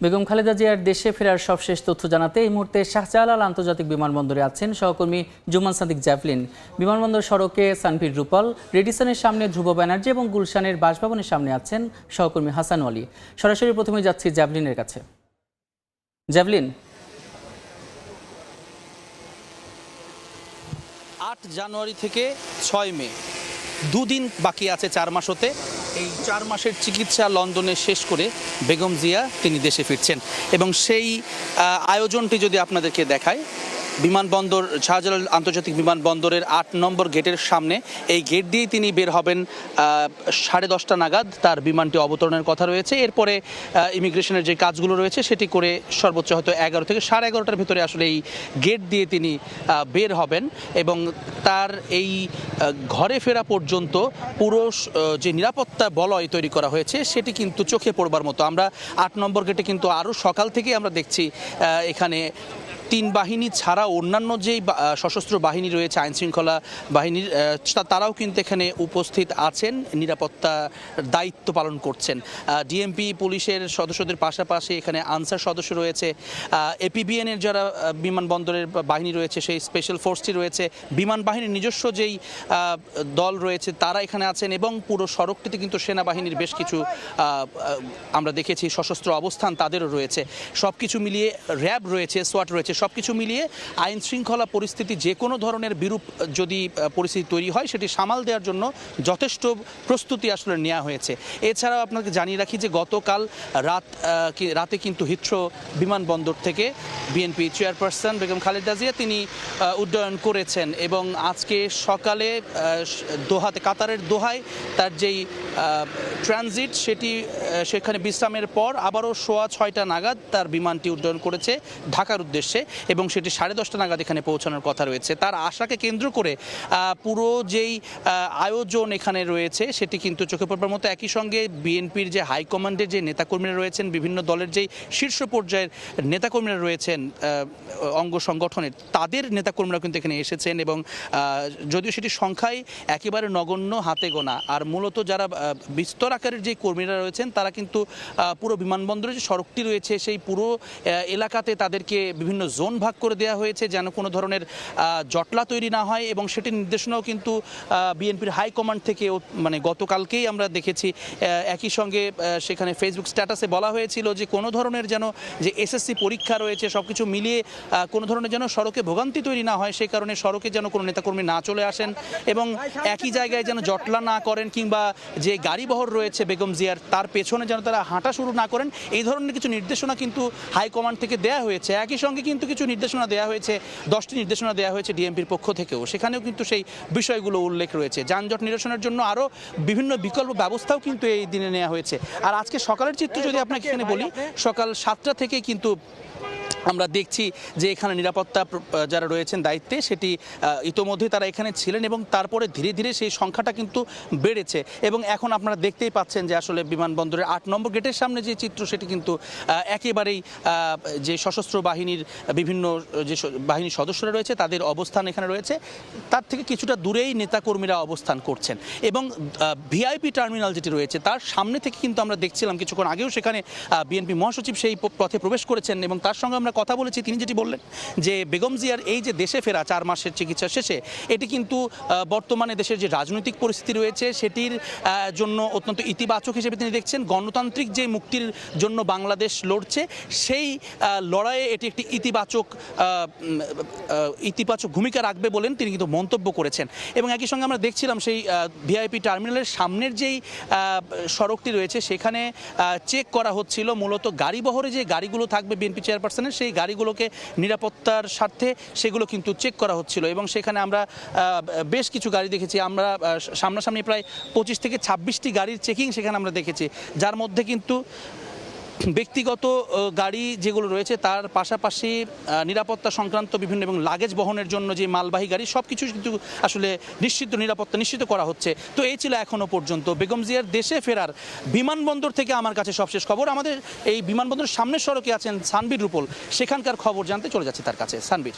বেগম খালেদা জিয়ার দেশে ফেরার সবশেষ তথ্য জানাতে এই মুহূর্তে শাহজালাল আন্তর্জাতিক বিমানবন্দরে আছেন সহকর্মী জুমান সাদিক জ্যাভলিন। বিমানবন্দর সড়কে সানভীর রূপল, রেডিসনের সামনে ধ্রুব ব্যানার্জি এবং গুলশানের বাসভবনের সামনে আছেন সহকর্মী হাসান ওয়ালি। সরাসরি প্রথমে যাচ্ছি জ্যাভলিনের কাছে। জ্যাভলিন, 8 জানুয়ারি থেকে 6 মে দুদিন বাকি আছে 4 মাস হতে। এই 4 মাসের চিকিৎসা লন্ডনে শেষ করে বেগম জিয়া তিনি দেশে ফিরছেন এবং সেই আয়োজনটি যদি আপনাদেরকে দেখায়, বিমানবন্দর শাহজালাল আন্তর্জাতিক বিমানবন্দরের 8 নম্বর গেটের সামনে, এই গেট দিয়েই তিনি বের হবেন 10:30 নাগাদ। তার বিমানটি অবতরণের কথা রয়েছে। এরপরে ইমিগ্রেশনের যে কাজগুলো রয়েছে সেটি করে সর্বোচ্চ হয়তো 11 থেকে 11:30টার ভিতরে আসলে এই গেট দিয়ে তিনি বের হবেন এবং তার এই ঘরে ফেরা পর্যন্ত পুরো যে নিরাপত্তা বলয় তৈরি করা হয়েছে সেটি কিন্তু চোখে পড়বার মতো। আমরা 8 নম্বর গেটে কিন্তু আরও সকাল থেকেই আমরা দেখছি এখানে 3 বাহিনী ছাড়া অন্যান্য যেই সশস্ত্র বাহিনী রয়েছে, আইনশৃঙ্খলা বাহিনীর, তারাও কিন্তু এখানে উপস্থিত আছেন, নিরাপত্তা দায়িত্ব পালন করছেন। ডিএমপি পুলিশের সদস্যদের পাশাপাশি এখানে আনসার সদস্য রয়েছে, এপিবিএনের যারা বিমানবন্দরের বাহিনী রয়েছে সেই স্পেশাল ফোর্সটি রয়েছে, বিমান বাহিনীর নিজস্ব যেই দল রয়েছে তারা এখানে আছেন এবং পুরো সড়কটিতে কিন্তু সেনাবাহিনীর বেশ কিছু আমরা দেখেছি সশস্ত্র অবস্থান তাদেরও রয়েছে। সব কিছু মিলিয়ে র্যাব রয়েছে, সোয়াট রয়েছে, সব কিছু মিলিয়ে আইন শৃঙ্খলা পরিস্থিতি যে কোনো ধরনের বিরূপ যদি পরিস্থিতি তৈরি হয় সেটি সামাল দেওয়ার জন্য যথেষ্ট প্রস্তুতি আসলে নেওয়া হয়েছে। এছাড়াও আপনাকে জানিয়ে রাখি যে গতকাল রাতে কিন্তু হিথ্রো বিমানবন্দর থেকে বিএনপি চেয়ারপারসন বেগম খালেদা জিয়া তিনি উড্ডয়ন করেছেন এবং আজকে সকালে দোহাতে, কাতারের দোহায় তার যেই ট্রানজিট সেটি সেখানে বিশ্রামের পর আবারও 6:15 নাগাদ তার বিমানটি উড্ডয়ন করেছে ঢাকার উদ্দেশ্যে এবং সেটি 10:30 নাগাদ এখানে পৌঁছানোর কথা রয়েছে। তার আশাকে কেন্দ্র করে পুরো যেই আয়োজন এখানে রয়েছে সেটি কিন্তু চোখে পড়বার মতো। একই সঙ্গে বিএনপির যে হাইকমান্ডের যে নেতাকর্মীরা রয়েছেন, বিভিন্ন দলের যেই শীর্ষ পর্যায়ের নেতাকর্মীরা রয়েছেন অঙ্গ সংগঠনের, তাদের নেতাকর্মীরা কিন্তু এখানে এসেছেন এবং যদিও সেটি সংখ্যায় একেবারে নগণ্য, হাতে গোনা। আর মূলত যারা বিস্তর আকারের যে কর্মীরা রয়েছেন তারা কিন্তু পুরো বিমানবন্দরের যে সড়কটি রয়েছে সেই পুরো এলাকাতে তাদেরকে বিভিন্ন জোন ভাগ করে দেওয়া হয়েছে যেন কোনো ধরনের জটলা তৈরি না হয় এবং সেটির নির্দেশনাও কিন্তু বিএনপির হাইকমান্ড থেকে মানে গতকালকেই আমরা দেখেছি। একই সঙ্গে সেখানে ফেসবুক স্ট্যাটাসে বলা হয়েছিল যে কোনো ধরনের যেন যে এসএসসি পরীক্ষা রয়েছে সব কিছু মিলিয়ে কোনো ধরনের যেন সড়কে ভোগান্তি তৈরি না হয়, সেই কারণে সড়কে যেন কোনো নেতাকর্মী না চলে আসেন এবং একই জায়গায় যেন জটলা না করেন কিংবা যে গাড়িবহর রয়েছে বেগম জিয়ার তার পেছনে যেন তারা হাঁটা শুরু না করেন, এই ধরনের কিছু নির্দেশনা কিন্তু হাইকমান্ড থেকে দেওয়া হয়েছে। একই সঙ্গে কিন্তু কিছু নির্দেশনা দেওয়া হয়েছে, 10টি নির্দেশনা দেওয়া হয়েছে ডিএমপির পক্ষ থেকেও, সেখানেও কিন্তু সেই বিষয়গুলো উল্লেখ রয়েছে। যানজট নিরসনের জন্য আরও বিভিন্ন বিকল্প ব্যবস্থাও কিন্তু এই দিনে নেওয়া হয়েছে। আর আজকে সকালের চিত্র যদি আপনাকে এখানে বলি, সকাল 7টা থেকে কিন্তু আমরা দেখছি যে এখানে নিরাপত্তা যারা রয়েছেন দায়িত্বে সেটি ইতোমধ্যে তারা এখানে ছিলেন এবং তারপরে ধীরে ধীরে সেই সংখ্যাটা কিন্তু বেড়েছে এবং এখন আপনারা দেখতেই পাচ্ছেন যে আসলে বিমানবন্দরের 8 নম্বর গেটের সামনে যে চিত্র সেটি কিন্তু একেবারেই যে সশস্ত্র বাহিনীর বিভিন্ন যে বাহিনীর সদস্যরা রয়েছে তাদের অবস্থান এখানে রয়েছে, তার থেকে কিছুটা দূরেই নেতাকর্মীরা অবস্থান করছেন এবং ভিআইপি টার্মিনাল যেটি রয়েছে তার সামনে থেকে কিন্তু আমরা দেখছিলাম কিছুক্ষণ আগেও সেখানে বিএনপি মহাসচিব সেই পথে প্রবেশ করেছেন এবং তার সঙ্গে আমরা কথা বলেছি। তিনি যেটি বললেন যে বেগম জিয়ার এই যে দেশে ফেরা 4 মাসের চিকিৎসা শেষে, এটি কিন্তু বর্তমানে দেশের যে রাজনৈতিক পরিস্থিতি রয়েছে সেটির জন্য অত্যন্ত ইতিবাচক হিসেবে তিনি দেখছেন। গণতান্ত্রিক যে মুক্তির জন্য বাংলাদেশ লড়ছে সেই লড়াইয়ে এটি একটি ইতিবাচক ভূমিকা রাখবে বলেন তিনি কিন্তু মন্তব্য করেছেন এবং একই সঙ্গে আমরা দেখছিলাম সেই ভিআইপি টার্মিনালের সামনের যেই সড়কটি রয়েছে সেখানে চেক করা হচ্ছিল মূলত গাড়িবহরে যে গাড়িগুলো থাকবে বিএনপি চেয়ারপারসনের, সেই গাড়িগুলোকে নিরাপত্তার স্বার্থে সেগুলো কিন্তু চেক করা হচ্ছিল এবং সেখানে আমরা বেশ কিছু গাড়ি দেখেছি। আমরা সামনাসামনি প্রায় 25 থেকে 26টি গাড়ির চেকিং সেখানে আমরা দেখেছি, যার মধ্যে কিন্তু ব্যক্তিগত গাড়ি যেগুলো রয়েছে তার পাশাপাশি নিরাপত্তা সংক্রান্ত বিভিন্ন এবং লাগেজ বহনের জন্য যে মালবাহী গাড়ি সব কিছু কিন্তু আসলে নিরাপত্তা নিশ্চিত করা হচ্ছে। তো এই ছিল এখনও পর্যন্ত বেগম জিয়ার দেশে ফেরার বিমানবন্দর থেকে আমার কাছে সবশেষ খবর। আমাদের এই বিমানবন্দরের সামনের সড়কে আছেন সানভীর রূপল, সেখানকার খবর জানতে চলে যাচ্ছে তার কাছে। সানভীর।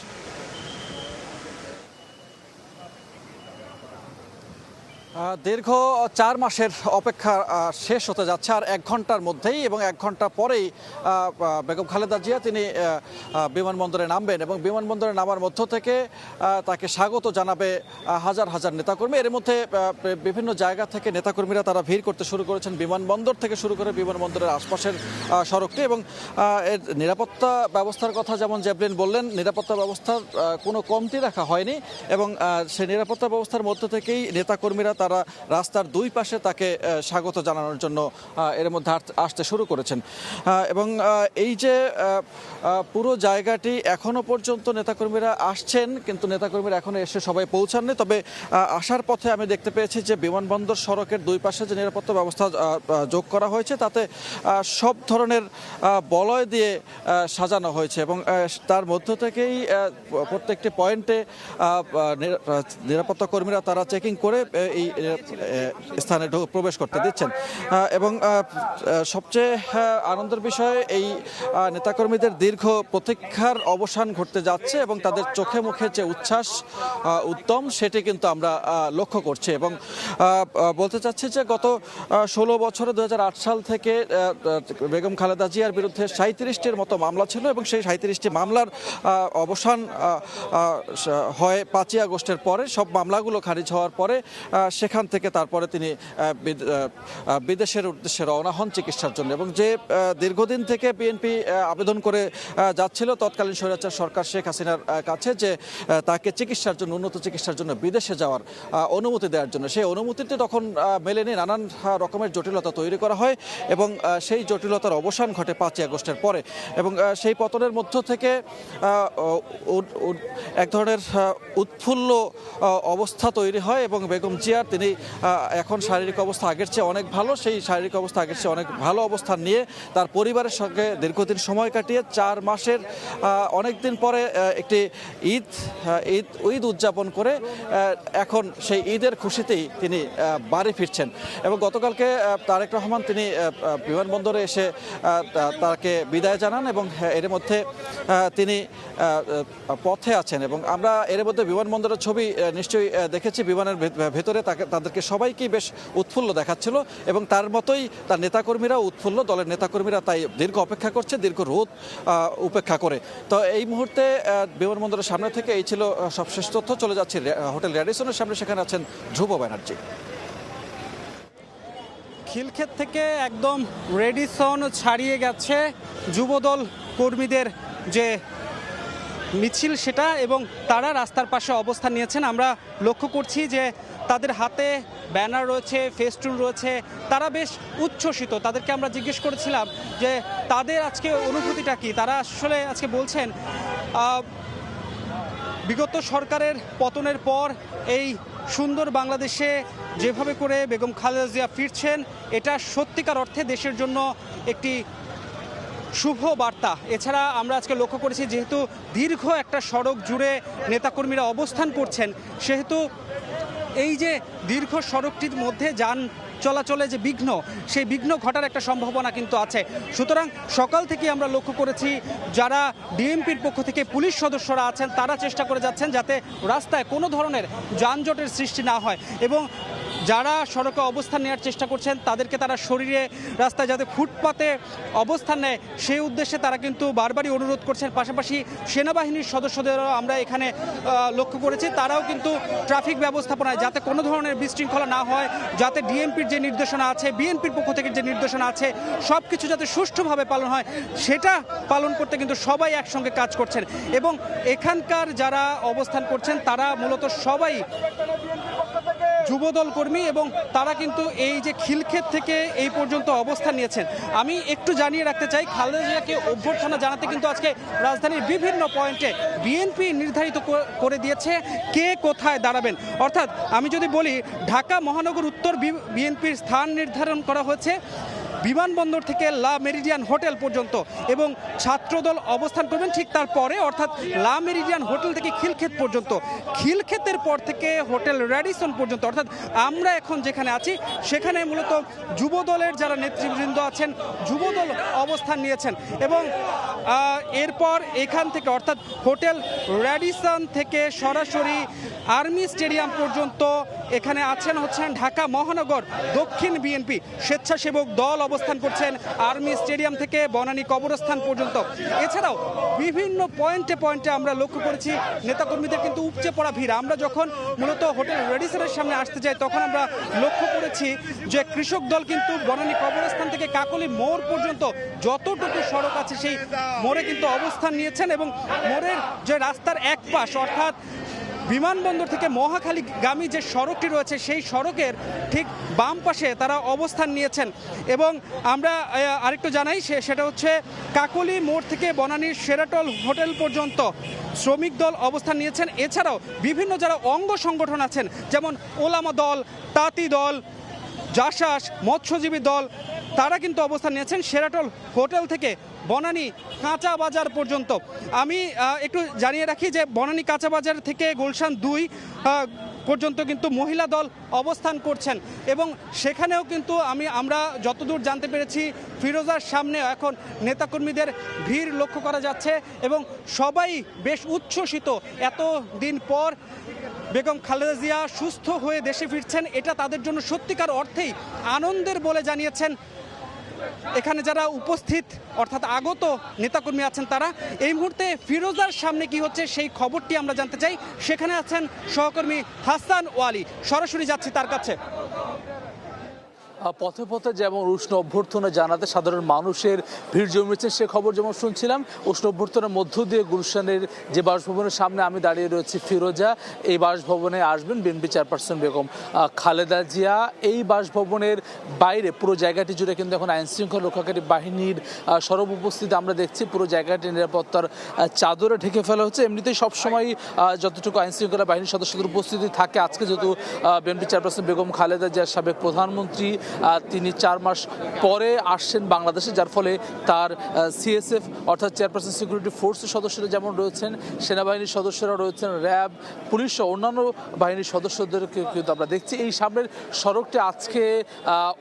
দীর্ঘ 4 মাসের অপেক্ষা শেষ হতে যাচ্ছে আর 1 ঘন্টার মধ্যেই, এবং 1 ঘন্টা পরেই বেগম খালেদা জিয়া তিনি বিমানবন্দরে নামবেন এবং বিমানবন্দরে নামার মধ্য থেকে তাকে স্বাগত জানাবে হাজার হাজার নেতাকর্মী। এর মধ্যে বিভিন্ন জায়গা থেকে নেতাকর্মীরা তারা ভিড় করতে শুরু করেছেন বিমানবন্দর থেকে শুরু করে বিমানবন্দরের আশপাশের সড়কটি। এবং এর নিরাপত্তা ব্যবস্থার কথা যেমন জ্যাভলিন বললেন, নিরাপত্তা ব্যবস্থার কোনো কমতি রাখা হয়নি এবং সেই নিরাপত্তা ব্যবস্থার মধ্য থেকেই নেতাকর্মীরা তারা রাস্তার দুই পাশে তাকে স্বাগত জানানোর জন্য এর মধ্যে আসতে শুরু করেছেন। এবং এই যে পুরো জায়গাটি এখনো পর্যন্ত নেতাকর্মীরা আসছেন, কিন্তু নেতাকর্মীরা এখনো এসে সবাই পৌঁছাননি। তবে আসার পথে আমি দেখতে পেয়েছি যে বিমানবন্দর সড়কের দুই পাশে যে নিরাপত্তা ব্যবস্থা যোগ করা হয়েছে তাতে সব ধরনের বলয় দিয়ে সাজানো হয়েছে এবং তার মধ্য থেকেই প্রত্যেকটি পয়েন্টে নিরাপত্তা কর্মীরা তারা চেকিং করে এই স্থানে প্রবেশ করতে দিচ্ছেন। এবং সবচেয়ে আনন্দের বিষয় এই নেতাকর্মীদের দীর্ঘ প্রতীক্ষার অবসান ঘটতে যাচ্ছে এবং তাদের চোখে মুখে যে উচ্ছ্বাস উদ্যম সেটি কিন্তু আমরা লক্ষ্য করছি। এবং বলতে চাচ্ছি যে গত 16 বছরে 2008 সাল থেকে বেগম খালেদা জিয়ার বিরুদ্ধে 37টির মতো মামলা ছিল এবং সেই 37টি মামলার অবসান হয় 5ই আগস্টের পরে। সব মামলাগুলো খারিজ হওয়ার পরে সেখান থেকে তারপরে তিনি বিদেশের উদ্দেশ্যে রওনা হন চিকিৎসার জন্য। এবং যে দীর্ঘদিন থেকে বিএনপি আবেদন করে যাচ্ছিল তৎকালীন স্বৈরাচার সরকার শেখ হাসিনার কাছে যে তাকে চিকিৎসার জন্য, উন্নত চিকিৎসার জন্য বিদেশে যাওয়ার অনুমতি দেওয়ার জন্য, সেই অনুমতিটি তখন মেলেনি। নানান রকমের জটিলতা তৈরি করা হয় এবং সেই জটিলতার অবসান ঘটে 5ই আগস্টের পরে। এবং সেই পতনের মধ্য থেকে এক ধরনের উৎফুল্ল অবস্থা তৈরি হয় এবং বেগম জিয়ার তিনি এখন শারীরিক অবস্থা আগের চেয়ে অনেক ভালো। সেই শারীরিক অবস্থা আগের চেয়ে অনেক ভালো অবস্থান নিয়ে তার পরিবারের সঙ্গে দীর্ঘদিন সময় কাটিয়ে 4 মাসের অনেক দিন পরে একটি ঈদ উদযাপন করে এখন সেই ঈদের খুশিতেই তিনি বাড়ি ফিরছেন। এবং গতকালকে তারেক রহমান তিনি বিমানবন্দরে এসে তাকে বিদায় জানান এবং এর মধ্যে তিনি পথে আছেন। এবং আমরা এর মধ্যে বিমানবন্দরের ছবি নিশ্চয়ই দেখেছি, বিমানের ভেতরে তাদেরকে সবাইকেই বেশ উৎফুল্ল দেখাচ্ছিল এবং তার মতোই তার নেতাকর্মীরাও উৎফুল্ল, দলের নেতাকর্মীরা তাই দীর্ঘ অপেক্ষা করছে, দীর্ঘ রোদ উপেক্ষা করে। তো এই মুহূর্তে বিমানবন্দরের সামনে থেকে এই ছিল সবশেষ তথ্য। চলে যাচ্ছি হোটেল রেডিসনের সামনে, সেখানে আছেন ধ্রুব ব্যানার্জি। খিলক্ষেত থেকে একদম রেডিসন ছাড়িয়ে গেছে যুবদল কর্মীদের যে মিছিল সেটা, এবং তারা রাস্তার পাশে অবস্থান নিয়েছেন। আমরা লক্ষ্য করছি যে তাদের হাতে ব্যানার রয়েছে, ফেস্টুন রয়েছে, তারা বেশ উচ্ছ্বসিত। তাদেরকে আমরা জিজ্ঞেস করেছিলাম যে তাদের আজকে অনুভূতিটা কি। তারা আসলে আজকে বলছেন বিগত সরকারের পতনের পর এই সুন্দর বাংলাদেশে যেভাবে করে বেগম খালেদা জিয়া ফিরছেন, এটা সত্যিকার অর্থে দেশের জন্য একটি শুভ বার্তা। এছাড়া আমরা আজকে লক্ষ্য করেছি যেহেতু দীর্ঘ একটা সড়ক জুড়ে নেতাকর্মীরা অবস্থান করছেন, সেহেতু এই যে দীর্ঘ সড়কটির মধ্যে যান চলাচলে যে বিঘ্ন, সেই বিঘ্ন ঘটার একটা সম্ভাবনা কিন্তু আছে। সুতরাং সকাল থেকে আমরা লক্ষ্য করেছি যারা ডিএমপির পক্ষ থেকে পুলিশ সদস্যরা আছেন তারা চেষ্টা করে যাচ্ছেন যাতে রাস্তায় কোনো ধরনের যানজটের সৃষ্টি না হয়, এবং যারা সড়কে অবস্থান নেওয়ার চেষ্টা করছেন তাদেরকে তারা শরীরে রাস্তায় যাতে ফুটপাতে অবস্থান নেয় সেই উদ্দেশ্যে তারা কিন্তু বারবারই অনুরোধ করছেন। পাশাপাশি সেনাবাহিনীর সদস্যদেরও আমরা এখানে লক্ষ্য করেছি, তারাও কিন্তু ট্রাফিক ব্যবস্থাপনায় যাতে কোনো ধরনের বিশৃঙ্খলা না হয়, যাতে ডিএমপির যে নির্দেশনা আছে, বিএনপির পক্ষ থেকে যে নির্দেশনা আছে, সব কিছু যাতে সুষ্ঠুভাবে পালন হয় সেটা পালন করতে কিন্তু সবাই একসঙ্গে কাজ করছেন। এবং এখানকার যারা অবস্থান করছেন তারা মূলত সবাই যুবদল কর্মী এবং তারা কিন্তু এই যে খিলক্ষেত থেকে এই পর্যন্ত অবস্থান নিয়েছেন। আমি একটু জানিয়ে রাখতে চাই, খালেদা জিয়াকে অভ্যর্থনা জানাতে কিন্তু আজকে রাজধানীর বিভিন্ন পয়েন্টে বিএনপি নির্ধারিত করে দিয়েছে কে কোথায় দাঁড়াবেন। অর্থাৎ আমি যদি বলি, ঢাকা মহানগর উত্তর বিএনপির স্থান নির্ধারণ করা হয়েছে বিমানবন্দর থেকে লা মেরিডিয়ান হোটেল পর্যন্ত, এবং ছাত্রদল অবস্থান করবেন ঠিক তারপরে, অর্থাৎ লা মেরিডিয়ান হোটেল থেকে খিলক্ষেত পর্যন্ত, খিলক্ষেতের পর থেকে হোটেল র্যাডিসন পর্যন্ত, অর্থাৎ আমরা এখন যেখানে আছি সেখানে মূলত যুবদলের যারা নেতৃবৃন্দ আছেন যুবদল অবস্থান নিয়েছেন। এবং এরপর এখান থেকে অর্থাৎ হোটেল র্যাডিসন থেকে সরাসরি আর্মি স্টেডিয়াম পর্যন্ত এখানে হচ্ছেন ঢাকা মহানগর দক্ষিণ বিএনপি স্বেচ্ছাসেবক দল অবস্থান করছেন আর্মি স্টেডিয়াম থেকে বনানী কবরস্থান পর্যন্ত। এছাড়াও বিভিন্ন পয়েন্টে আমরা লক্ষ্য করেছি নেতাকর্মীদের কিন্তু উপচে পড়া ভিড়। আমরা যখন মূলত হোটেল রেডিসনের সামনে আসতে যাই তখন আমরা লক্ষ্য করেছি যে কৃষক দল কিন্তু বনানী কবরস্থান থেকে কাকলী মোড় পর্যন্ত যতটুকু সড়ক আছে সেই মোড়ে কিন্তু অবস্থান নিয়েছেন, এবং মোড়ের যে রাস্তার এক পাশ অর্থাৎ বিমানবন্দর থেকে মহাখালীগামী যে সড়কটি রয়েছে সেই সড়কের ঠিক বাম পাশে তারা অবস্থান নিয়েছেন। এবং আমরা আরেকটু জানাই সেটা হচ্ছে কাকলী মোড় থেকে বনানীর শেরাটল হোটেল পর্যন্ত শ্রমিক দল অবস্থান নিয়েছেন। এছাড়াও বিভিন্ন যারা অঙ্গ সংগঠন আছেন যেমন ওলামা দল, তাঁতি দল, জাসাস, মৎস্যজীবী দল, তারা কিন্তু অবস্থান নিয়েছেন শেরাটল হোটেল থেকে বনানী কাঁচা বাজার পর্যন্ত। আমি একটু জানিয়ে রাখি যে বনানী কাঁচা বাজার থেকে গুলশান 2 পর্যন্ত কিন্তু মহিলা দল অবস্থান করছেন, এবং সেখানেও কিন্তু আমরা যতদূর জানতে পেরেছি ফিরোজার সামনে এখন নেতাকর্মীদের ভিড় লক্ষ্য করা যাচ্ছে, এবং সবাই বেশ উচ্ছ্বসিত। এতদিন পর বেগম খালেদা জিয়া সুস্থ হয়ে দেশে ফিরছেন, এটা তাদের জন্য সত্যিকার অর্থেই আনন্দের বলে জানিয়েছেন এখানে যারা উপস্থিত অর্থাৎ আগত নেতাকর্মী আছেন তারা। এই মুহূর্তে ফিরোজার সামনে কি হচ্ছে সেই খবরটি আমরা জানতে চাই। সেখানে আছেন সহকর্মী হাসান ওয়ালি, সরাসরি যাচ্ছি তার কাছে। পথে পথে যেমন উষ্ণ অভ্যর্থনা জানাতে সাধারণ মানুষের ভিড় জমেছে সে খবর যেমন শুনছিলাম, উষ্ণ অভ্যর্থনার মধ্য দিয়ে গুলশানের যে বাসভবনের সামনে আমি দাঁড়িয়ে রয়েছি ফিরোজা, এই বাসভবনে আসবেন বিএনপি চেয়ারপারসন বেগম খালেদা জিয়া। এই বাসভবনের বাইরে পুরো জায়গাটি জুড়ে কিন্তু এখন আইন শৃঙ্খলা রক্ষাকারী বাহিনীর সরব উপস্থিতি আমরা দেখছি। পুরো জায়গাটি নিরাপত্তার চাদরে ঢেকে ফেলা হচ্ছে। এমনিতেই সবসময় যতটুকু আইন শৃঙ্খলা বাহিনীর সদস্যদের উপস্থিতি থাকে, আজকে যেহেতু বিএনপি চেয়ারপারসন বেগম খালেদা জিয়া সাবেক প্রধানমন্ত্রী, তিনি 4 মাস পরে আসছেন বাংলাদেশে, যার ফলে তার সিএসএফ অর্থাৎ চেয়ারপারসন সিকিউরিটি ফোর্সের সদস্যরা যেমন রয়েছেন, সেনাবাহিনীর সদস্যরা রয়েছেন, র্যাব, পুলিশ সহ অন্যান্য বাহিনীর সদস্যদেরকে কিন্তু আমরা দেখছি। এই সামনের সড়কটি আজকে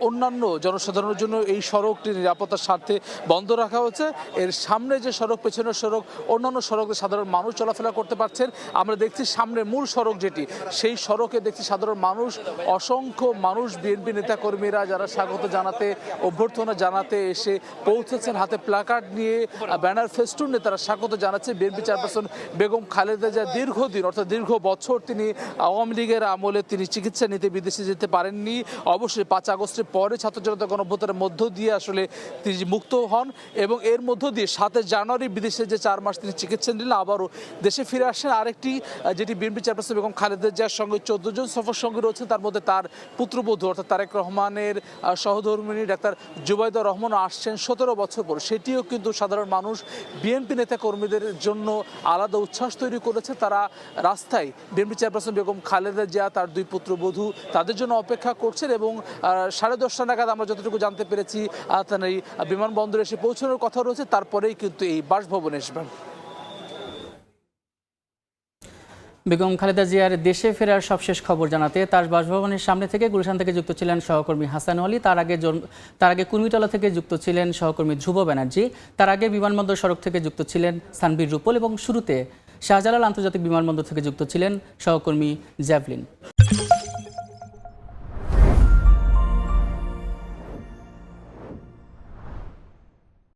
অন্যান্য জনসাধারণের জন্য এই সড়কটি নিরাপত্তার স্বার্থে বন্ধ রাখা হচ্ছে। এর সামনে যে সড়ক, পেছনের সড়ক, অন্যান্য সড়কে সাধারণ মানুষ চলাফেরা করতে পারছেন। আমরা দেখছি সামনে মূল সড়ক যেটি, সেই সড়কে দেখছি সাধারণ মানুষ, অসংখ্য মানুষ, বিএনপি নেতাকর্মীরা যারা স্বাগত জানাতে, অভ্যর্থনা জানাতে এসে পৌঁছেছেন, হাতে প্ল্যাকার্ড নিয়ে, ব্যানার ফেস্টুন নিয়ে তারা স্বাগত জানাচ্ছে। বিএনপি চেয়ারপারসন বেগম খালেদা জিয়া দীর্ঘদিন অর্থাৎ দীর্ঘ বছর তিনি আওয়ামী লীগের আমলে তিনি চিকিৎসা নিতে বিদেশে যেতে পারেননি। অবশ্যই 5 আগস্টের পরে ছাত্র জনতা গণঅভ্যুত্থানের মধ্য দিয়ে আসলে তিনি মুক্ত হন, এবং এর মধ্য দিয়ে 7 জানুয়ারি বিদেশে যে 4 মাস তিনি চিকিৎসা নিলেন আবারও দেশে ফিরে আসেন। আরেকটি যেটি বিএনপি চেয়ারপারসন বেগম খালেদা জিয়ার সঙ্গে 14 জন সফর সঙ্গী রয়েছেন, তার মধ্যে তার পুত্রবধূ অর্থাৎ তারেক রহমানের সহধর্মিনী ডাক্তার জুবাইদা রহমানও আসছেন 17 বছর পর। সেটিও কিন্তু সাধারণ মানুষ, বিএনপি নেতা কর্মীদের জন্য আলাদা উচ্ছ্বাস তৈরি করেছে। তারা রাস্তায় বিএনপি চেয়ারপারসন বেগম খালেদা জিয়া, তার 2 পুত্রবধূ তাদের জন্য অপেক্ষা করছেন, এবং 10:30 নাগাদ আমরা যতটুকু জানতে পেরেছি এই বিমানবন্দরে এসে পৌঁছানোর কথা রয়েছে, তারপরেই কিন্তু এই বাসভবনে আসবেন। বেগম খালেদা জিয়ার দেশে ফেরার সবশেষ খবর জানাতে তার বাসভবনের সামনে থেকে গুলশান থেকে যুক্ত ছিলেন সহকর্মী হাসান ওয়ালি, তার আগে কুর্মিটলা থেকে যুক্ত ছিলেন সহকর্মী ধ্রুব ব্যানার্জি, তার আগে বিমানবন্দর সড়ক থেকে যুক্ত ছিলেন সানভীর রুপল, এবং শুরুতে শাহজালাল আন্তর্জাতিক বিমানবন্দর থেকে যুক্ত ছিলেন সহকর্মী জ্যাভলিন।